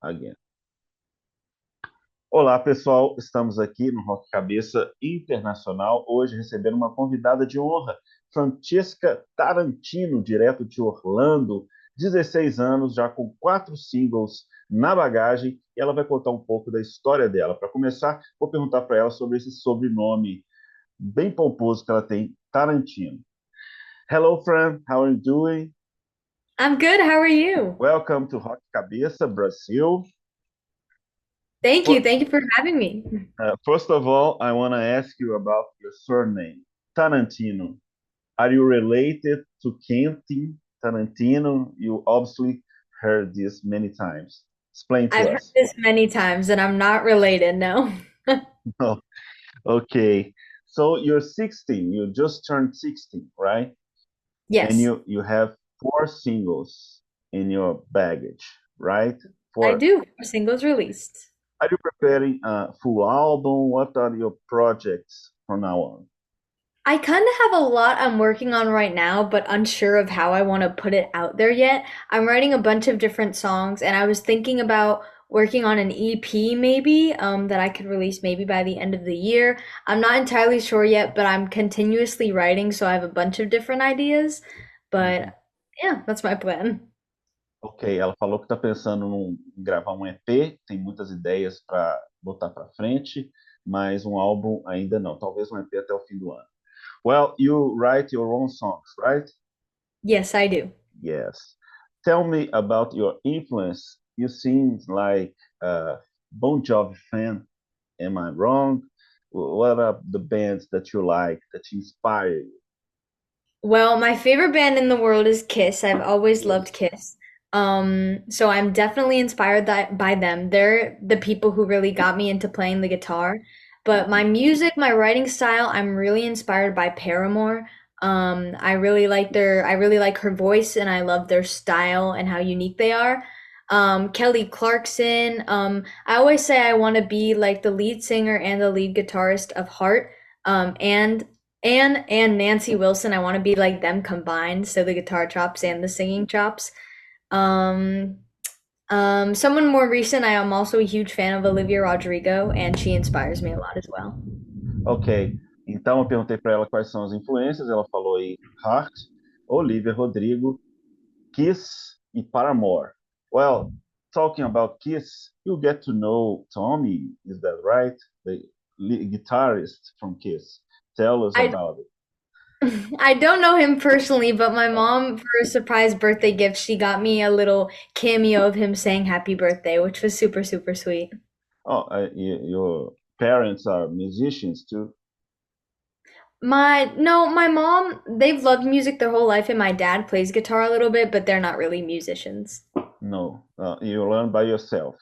Again. Olá, pessoal. Estamos aqui no Rock Cabeça Internacional, hoje recebendo uma convidada de honra, Francesca Tarantino, direto de Orlando, 16 anos, já com 4 singles na bagagem, e ela vai contar um pouco da história dela. Para começar, vou perguntar para ela sobre esse sobrenome bem pomposo que ela tem, Tarantino. Hello, Fran. How are you doing? I'm good. How are you? Welcome to Rock Cabeça, Brazil. Thank you. Thank you for having me. First of all, I want to ask you about your surname, Tarantino. Are you related to Quentin Tarantino? You obviously heard this many times. Explain to I've heard us. this many times and I'm not related, no. Oh, okay. So you're 16. You just turned 16, right? And Yes, you have 4 singles in your baggage, right? I For do. Singles released. Are you preparing a full album? What are your projects from now on? I kind of have a lot I'm working on right now, but unsure of how I want to put it out there yet. I'm writing a bunch of different songs and I was thinking about working on an EP maybe, that I could release maybe by the end of the year. I'm not entirely sure yet, but I'm continuously writing, so I have a bunch of different ideas. Mhm. But yeah, that's my plan. Ok, ela falou que está pensando em gravar um EP, tem muitas ideias para botar para frente, mas um álbum ainda não. Talvez um EP até o fim do ano. Well, you write your own songs, right? Yes, I do. Yes. Tell me about your influence. You seem like a Bon Jovi fan. Am I wrong? What are the bands that you like that inspire you? Well, my favorite band in the world is Kiss. I've always loved Yes. Kiss. So I'm definitely inspired by them. They're the people who really got me into playing the guitar. But my Mhm. music, my writing style, I'm really inspired by Paramore. I really like her voice and I love their style and how unique they are. Kelly Clarkson. I always say I want to be like the lead singer and the lead guitarist of Heart. And and Nancy Wilson, I want to be like them combined, so the guitar chops and the singing chops. Um, Someone more recent, I am also a huge fan of Olivia Rodrigo, and she inspires me a lot as well. Ok. Então eu perguntei para ela quais são as influências. Ela falou aí Heart, Olivia Rodrigo, Kiss e Paramore. Well, talking about Kiss, you get to know Tommy, is that right? The guitarist from Kiss. Tell us I about it. I don't know him personally, but my mom, for a surprise birthday gift, she got me a little cameo of him saying happy birthday, which was super, super sweet. Oh, your parents are musicians too? No, my mom, they've loved music their whole life, and my dad plays guitar a little bit, but they're not really musicians. No, you learn by yourself.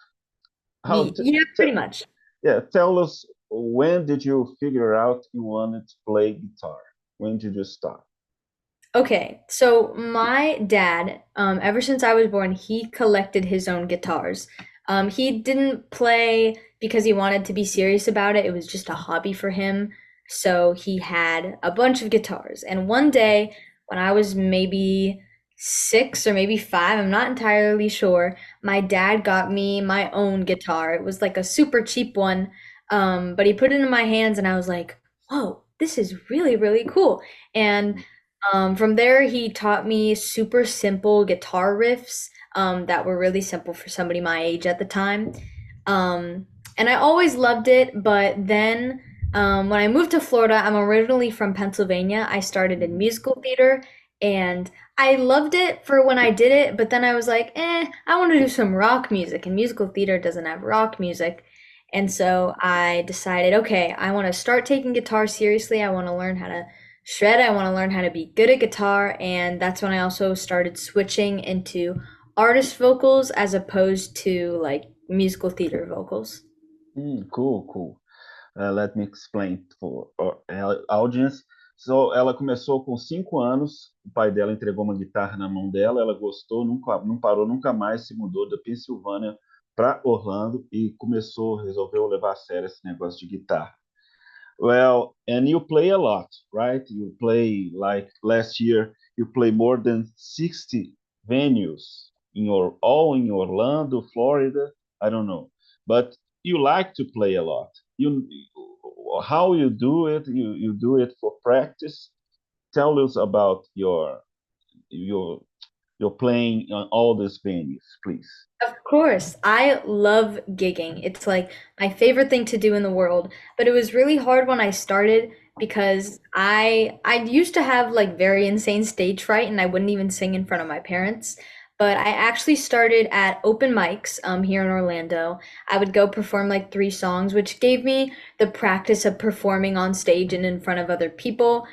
How? Yeah, pretty much. Yeah, tell us, when did you figure out you wanted to play guitar? When did you start? Okay, so my dad, ever since I was born, he collected his own guitars. He didn't play because he wanted to be serious about it. It was just a hobby for him. So he had a bunch of guitars. And one day, when I was maybe 6 or maybe 5, I'm not entirely sure, my dad got me my own guitar. It was like a super cheap one, but he put it in my hands, and I was like, whoa, this is really, really cool. And from there, he taught me super simple guitar riffs that were really simple for somebody my age at the time. Um, and I always loved it, but then when I moved to Florida, I'm originally from Pennsylvania. I started in Mhm. musical theater and I loved it for when I did it, but then I was like, I want to do some rock music, and musical theater doesn't have rock music. And so I decided, okay, I want to start taking guitar seriously. I want to learn how to shred. I want to learn how to be good at guitar. And that's when I also started switching into artist vocals as opposed to like musical theater vocals. Cool, cool. Let me explain for our audience. So, ela começou com 5 anos, o pai dela entregou uma guitarra na mão dela, ela gostou, nunca, não parou nunca mais, se mudou da Pensilvânia para Orlando e começou, resolveu levar a sério esse negócio de guitarra. Well, and you play a lot, right? You play, like last year, you play more than 60 venues in Orlando, Florida. I don't know. But you like to play a lot. You how you do it? You do it for practice. Tell us about your your playing on all these venues, please. Of course, I love gigging. It's like my favorite thing to do in the world. But it was really hard when I started because I used to have like very insane stage fright and I wouldn't even sing in front of my parents. But I actually started at open mics here in Orlando. I would go perform like 3 songs, which gave me the practice of performing on stage and in front of other people.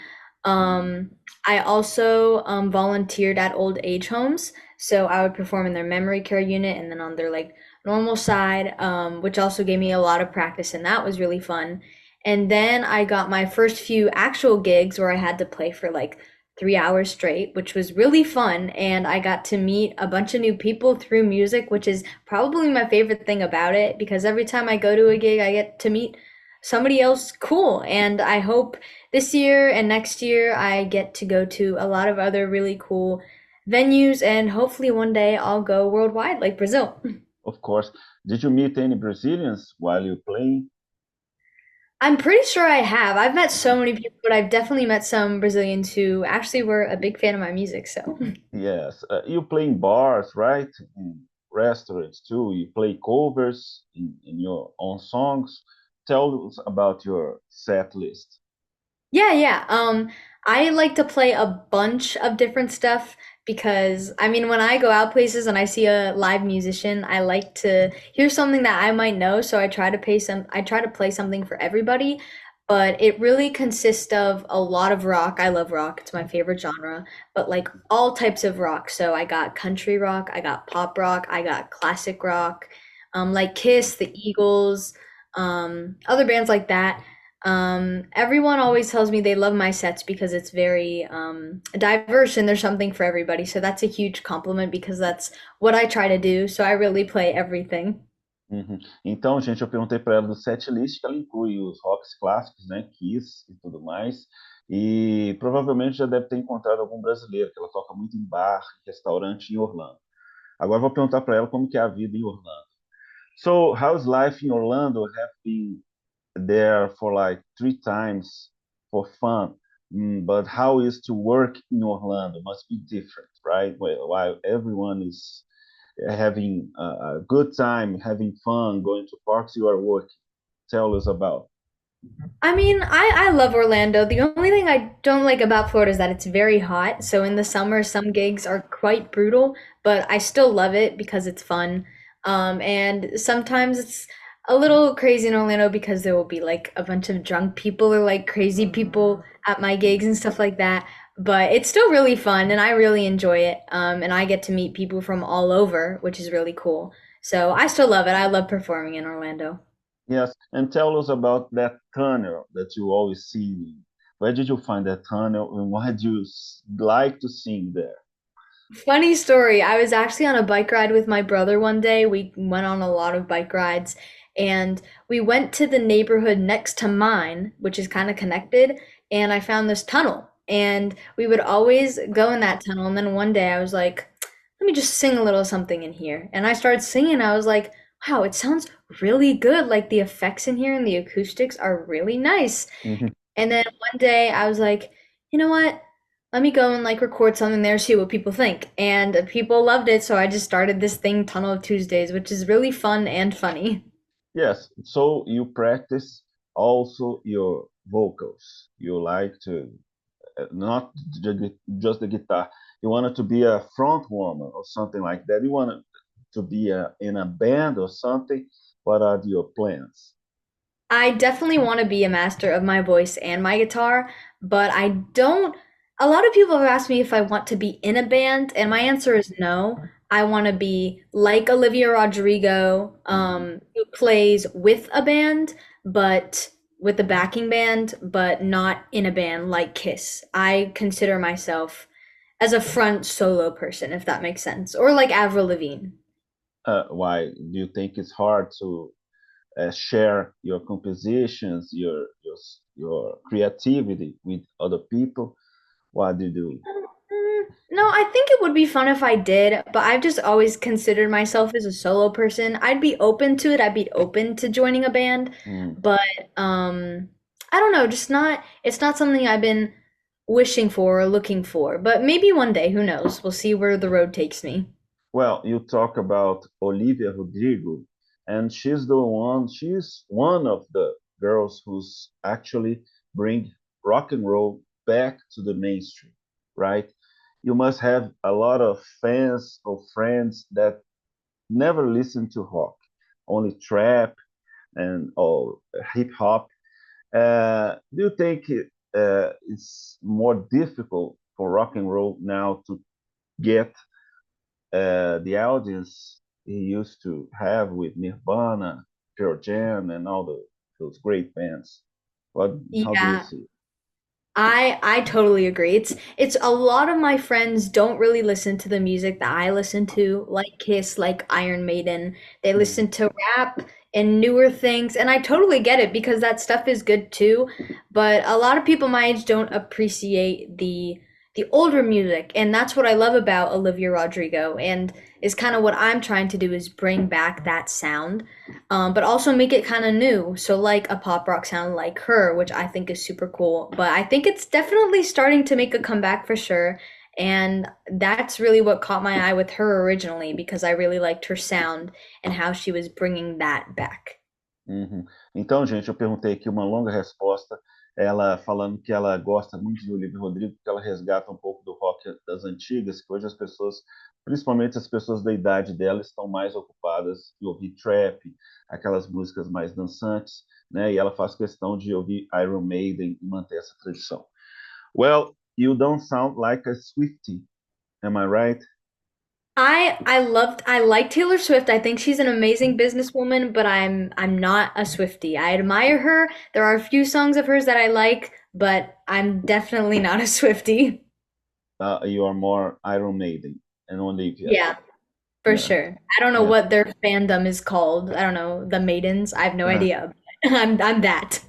Um, I also volunteered at old age homes. So I would perform in their memory care unit and then on their like normal side, which also gave me a lot of practice, and that was really fun. And then I got my first few actual gigs where I had to play for like 3 hours straight, which was really fun. And I got to meet a bunch of new people through music, which is probably my favorite thing about it because every time I go to a gig, I get to meet somebody else cool. And I hope this year and next year I get to go to a lot of other really cool venues, and hopefully one day I'll go worldwide like Brazil. Of course. Did you meet any Brazilians while you playing? I'm pretty sure I have. I've met so many people, but I've definitely met some Brazilians who actually were a big fan of my music. So, Yes. You play in bars, right? In restaurants too. You play covers in your own songs. Tell us about your set list. yeah, yeah. I like to play a bunch of different stuff because I mean, when I go out places and I see a live musician, I like to hear something that I might know, so I try to play something for everybody, but it really consists of a lot of rock. I love rock. It's my favorite genre, but like all types of rock. So I got country rock, I got pop rock, I got classic rock, like Kiss, the Eagles, other bands like that. Everyone always tells me they love my sets because it's very diverse and there's something for everybody. So that's a huge compliment because that's what I try to do. So I really play everything. Uhum. Então, gente, eu perguntei para ela do set list, que ela inclui os rocks clássicos, né, Kiss e tudo mais, e provavelmente já deve ter encontrado algum brasileiro, que ela toca muito em bar, em restaurante em Orlando. Agora eu vou perguntar para ela como que é a vida em Orlando. So, how's life in Orlando? Have been there for like 3 times for fun, but how is to work in Orlando? Must be different, right? While everyone is having a good time, having fun, going to parks, you are working. Tell us about. I mean, I love Orlando. The only thing I don't like about Florida is that it's very hot. So in the summer, some gigs are quite brutal, but I still love it because it's fun. And sometimes it's a little crazy in Orlando because there will be like a bunch of drunk people or like crazy people at my gigs and stuff like that. But it's still really fun and I really enjoy it. And I get to meet people from all over, which is really cool. So I still love it. I love performing in Orlando. Yes, and tell us about that tunnel that you always see. Where did you find that tunnel, and why do you like to sing there? Funny story. I was actually on a bike ride with my brother one day. We went on a lot of bike rides and we went to the neighborhood next to mine, which is kind of connected, and I found this tunnel. And we would always go in that tunnel. And then one day I was like, let me just sing a little something in here. And I started singing. I was like, wow, it sounds really good. Like the effects in here and the acoustics are really nice. Mhm. And then one day I was like, you know what? Let me go and like record something there, see what people think. And people loved it, so I just started this thing, Tunnel of Tuesdays, which is really fun and funny. Yes, so you practice also your vocals. You like to not just the guitar. You wanted to be a front woman or something like that. You wanted to be in a band or something. What are your plans? I definitely want to be a master of my voice and my guitar, but I don't. A lot of people have asked me if I want to be in a band, and my answer is no. I want to be like Olivia Rodrigo, Mhm. who plays with a band, but with a backing band, but not in a band like Kiss. I consider myself as a front solo person, if that makes sense, or like Avril Lavigne. Why do you think it's hard to share your compositions, your creativity with other people? What do you do? No, I think it would be fun if I did, but I've just always considered myself as a solo person. I'd be open to it. I'd be open to joining a band, Mm. but I don't know, just not it's not something I've been wishing for or looking for. But maybe one day, who knows? We'll see where the road takes me. Well, you talk about Olivia Rodrigo, and she's one of the girls who's actually bring rock and roll back to the mainstream, right? You must have a lot of fans or friends that never listen to rock, only trap and or hip hop. Do you think it's more difficult for rock and roll now to get the audience he used to have with Nirvana, Pearl Jam, and those great bands? What? How do you Yeah. see it? I totally agree. It's a lot of my friends don't really listen to the music that I listen to, like Kiss, like Iron Maiden. They Mm-hmm. listen to rap and newer things, and I totally get it because that stuff is good too. But a lot of people my age don't appreciate the older music, and that's what I love about Olivia Rodrigo, and is kind of what I'm trying to do is bring back that sound, but also make it kind of new. So like a pop rock sound like her, which I think is super cool. But I think it's definitely starting to make a comeback for sure. And that's really what caught my eye with her originally because I really liked her sound and how she was bringing that back. Uhum. Então, gente, eu perguntei aqui uma longa resposta, ela falando que ela gosta muito de Olivia Rodrigo, porque ela resgata um pouco do rock das antigas, que hoje as pessoas, principalmente as pessoas da idade dela, estão mais ocupadas em ouvir trap, aquelas músicas mais dançantes, né? E ela faz questão de ouvir Iron Maiden e manter essa tradição. Well, you don't sound like a Swiftie, am I right? I like Taylor Swift. I think she's an amazing businesswoman, but I'm not a Swiftie. I admire her. There are a few songs of hers that I like, but I'm definitely not a Swiftie. You are more Iron Maiden and Olivia. Yeah. For Yeah, sure. I don't know yeah. what their fandom is called. I don't know, the Maidens. I have no idea. I'm that.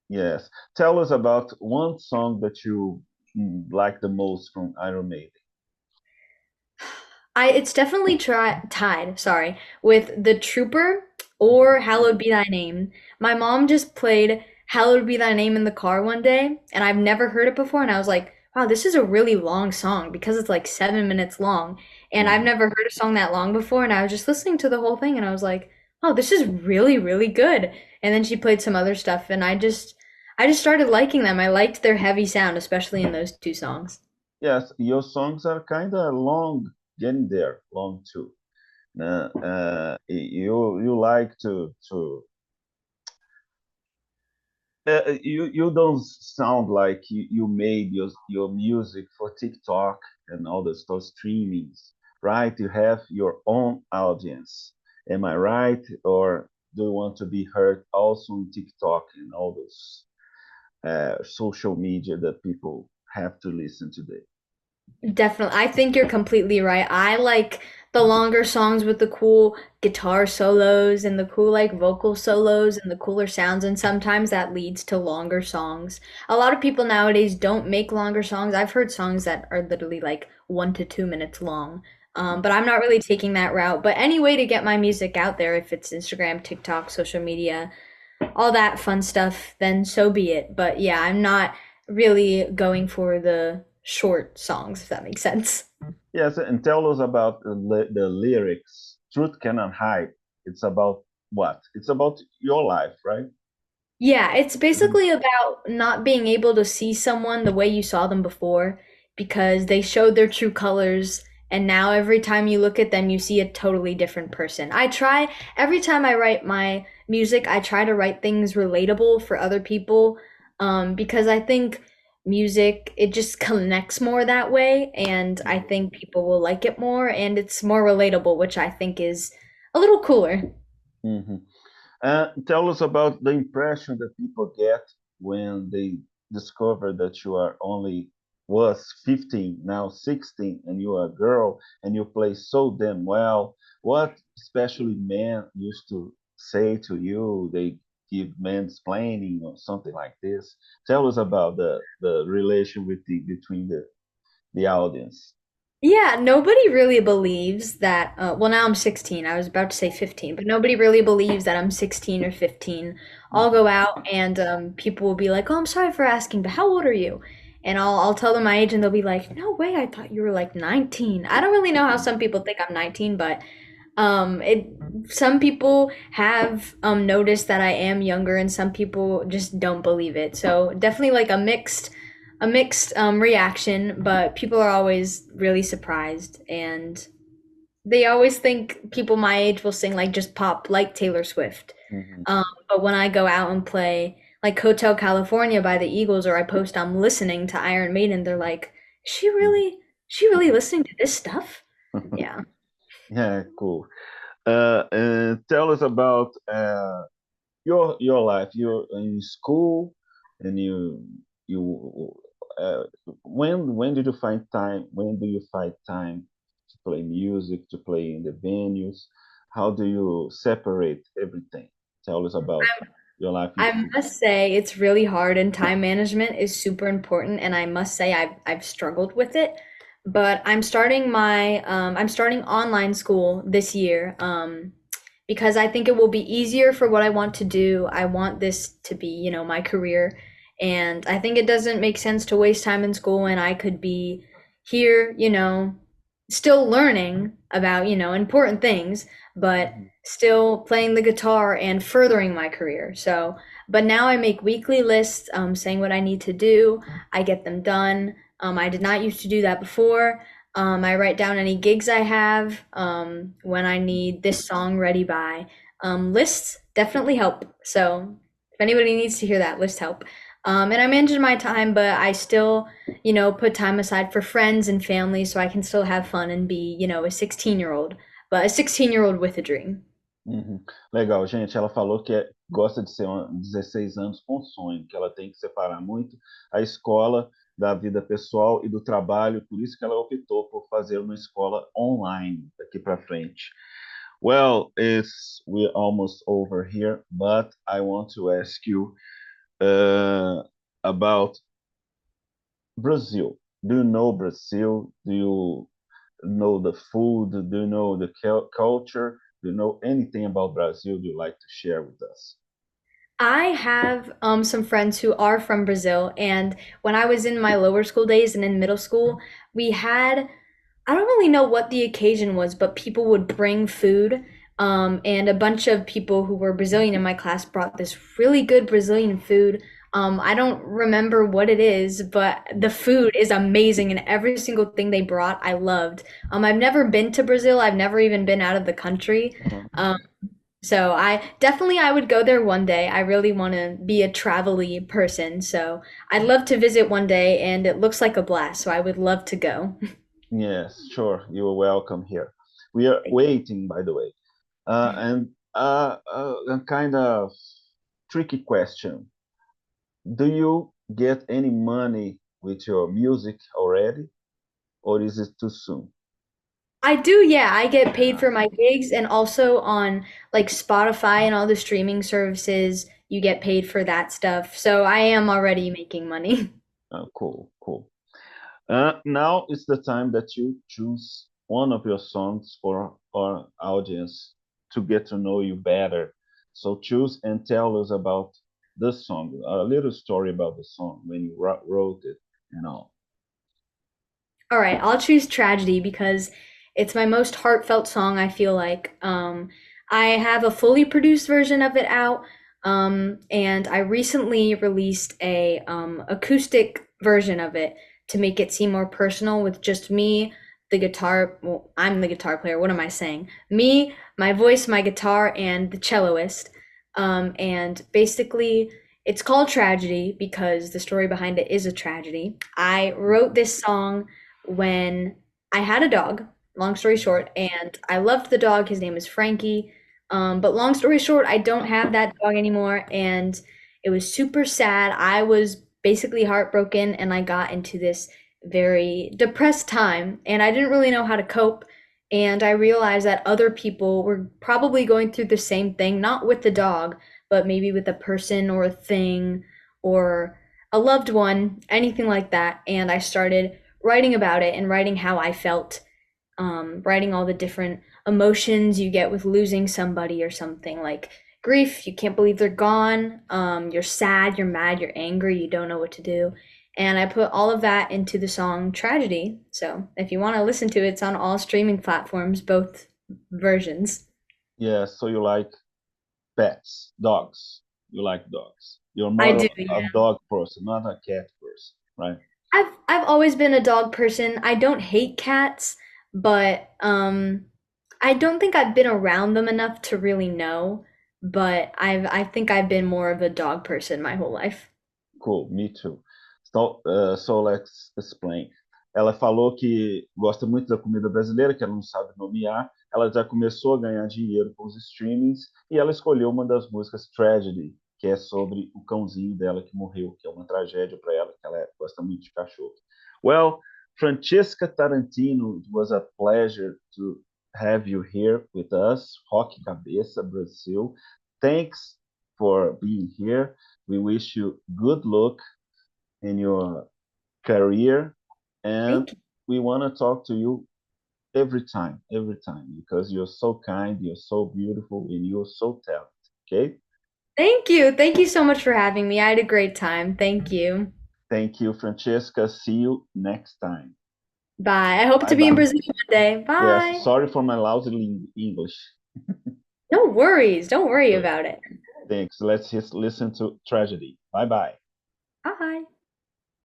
Yes. Tell us about one song that you like the most from Iron Maiden. I it's definitely tied, sorry, with The Trooper or Hallowed Be Thy Name. My mom just played Hallowed Be Thy Name in the car one day, and I've never heard it before, and I was like, wow, this is a really long song because it's like 7 minutes long. And I've Mhm. never heard a song that long before, and I was just listening to the whole thing and I was like, oh, this is really, really good. And then she played some other stuff and I just started liking them. I liked their heavy sound, especially in those two songs. Yes, your songs are kind of long, getting there, long too. You like to you don't sound like you made your music for TikTok and all those streamings, right? You have your own audience. Am I right? Or do you want to be heard also in TikTok and all those social media that people have to listen today? Definitely. I think you're completely right. I like the longer songs with the cool guitar solos and the cool like vocal solos and the cooler sounds, and sometimes that leads to longer songs. A lot of people nowadays don't make longer songs. I've heard songs that are literally like 1 to 2 minutes long. But I'm not really taking that route. But any way to get my music out there, if it's Instagram, TikTok, social media, all that fun stuff, then so be it. But yeah, I'm not really going for the short songs, if that makes sense. Yes, and tell us about the lyrics. Truth cannot hide. It's about what? It's about your life, right? Yeah, it's Mhm. basically about not being able to see someone the way you saw them before because they showed their true colors, and now every time you look at them, you see a totally different person. Every time I write my music, I try to write things relatable for other people, because I think music, it just connects more that way, and I think people will like it more, and it's more relatable, which I think is a little cooler. Mhm. Tell us about the impression that people get when they discover that you are only was 15, now 16, and you are a girl and you play so damn well. What especially men used to say to you? They give mansplaining or something like this. Tell us about the relation with between the the audience? Yeah, nobody really believes that. Well, now I'm 16. I was about to say 15, but nobody really believes that I'm 16 or 15. I'll Mhm. go out and people will be like, "Oh, I'm sorry for asking, but how old are you?" And I'll tell them my age, and they'll be like, "No way, I thought you were like 19." I don't really know how some people think I'm 19, but it some people have noticed that I am younger, and some people just don't believe it. So definitely like a mixed reaction, but people are always really surprised, and they always think people my age will sing like just pop like Taylor Swift. Mhm. But when I go out and play like Hotel California by the Eagles, or I post I'm listening to Iron Maiden, they're like, she really listening to this stuff? Yeah. Yeah, cool. And tell us about your life. You're in school, and you uh, when did you find time? When do you find time to play music, to play in the venues? How do you separate everything? Tell us about your life in I school. must say it's really hard, and time management is super important, and I must say I've struggled with it. But I'm starting online school this year because I think it will be easier for what I want to do. I want this to be, my career, and I think it doesn't make sense to waste time in school when I could be here, still learning about, important things, but Mhm. still playing the guitar and furthering my career. So, but now I make weekly lists saying what I need to do. I get them done. I did not used to do that before. I write down any gigs I have, when I need this song ready by. Lists definitely help. So if anybody needs to hear that, lists help. And I manage my time, but I still, put time aside for friends and family so I can still have fun and be, a 16-year-old, but a 16-year-old with a dream. Uhum. Legal, gente. Ela falou que gosta de ser 16 anos com sonho, que ela tem que separar muito a escola da vida pessoal e do trabalho, por isso que ela optou por fazer uma escola online daqui para frente. Well, we're almost over here, but I want to ask you about Brazil. Do you know Brazil? Do you know the food? Do you know the culture? Do you know anything about Brazil you like to share with us? I have some friends who are from Brazil, and when I was in my lower school days and in middle school, we had I don't really know what the occasion was, but people would bring food. And a bunch of people who were Brazilian in my class brought this really good Brazilian food. I don't remember what it is, but the food is amazing, and every single thing they brought, I loved. I've never been to Brazil. I've never even been out of the country. Uh-huh. Um, so I would go there one day. I really want to be a travel-y person, so I'd love to visit one day, and it looks like a blast, so I would love to go. Yes, sure. You are welcome here. We are Thank you. waiting, by the way. And a kind of tricky question. Do you get any money with your music already, or is it too soon? I do, yeah. I get paid for my gigs, and also on like Spotify and all the streaming services, you get paid for that stuff. So I am already making money. Cool, cool. Now is the time that you choose one of your songs for our audience to get to know you better. So choose and tell us about the song, a little story about the song when you wrote it and all. All right, I'll choose Tragedy because it's my most heartfelt song, I feel like. I have a fully produced version of it out, and I recently released a acoustic version of it to make it seem more personal with just me, the guitar. Well, I'm the guitar player. What am I saying? Me, my voice, my guitar, and the celloist. And basically, it's called Tragedy because the story behind it is a tragedy. I wrote this song when I had a dog, long story short, and I loved the dog. His name is Frankie. But long story short, I don't have that dog anymore, and it was super sad. I was basically heartbroken, and I got into this very depressed time, and I didn't really know how to cope. And I realized that other people were probably going through the same thing, not with the dog, but maybe with a person or a thing or a loved one, anything like that. And I started writing about it and writing how I felt, writing all the different emotions you get with losing somebody or something like grief, you can't believe they're gone, you're sad, you're mad, you're angry, you don't know what to do. And I put all of that into the song Tragedy. So if you want to listen to it, it's on all streaming platforms, both versions. Yeah, so you like pets, dogs. You like dogs. You're I more do, a yeah. dog person, not a cat person, right? I've always been a dog person. I don't hate cats, but I don't think I've been around them enough to really know, but I think I've been more of a dog person my whole life. Cool, me too. So let's explain. Ela falou que gosta muito da comida brasileira, que ela não sabe nomear. Ela já começou a ganhar dinheiro com os streamings e ela escolheu uma das músicas Tragedy, que é sobre o cãozinho dela que morreu, que é uma tragédia para ela, que ela gosta muito de cachorro. Well, Francesca Tarantino, it was a pleasure to have you here with us, Rock Cabeça, Brazil. Thanks for being here. We wish you good luck in your career, and Thank you. we want to talk to you every time, because you're so kind, you're so beautiful, and you're so talented. Okay? Thank you. Thank you so much for having me. I had a great time. Thank you. Thank you, Francesca. See you next time. Bye. I hope Bye to be in bye. Brazil one day. Yes, Bye. sorry for my lousy English. No worries. Don't worry Good. about it. Thanks. Let's listen to Tragedy. Bye bye. Bye.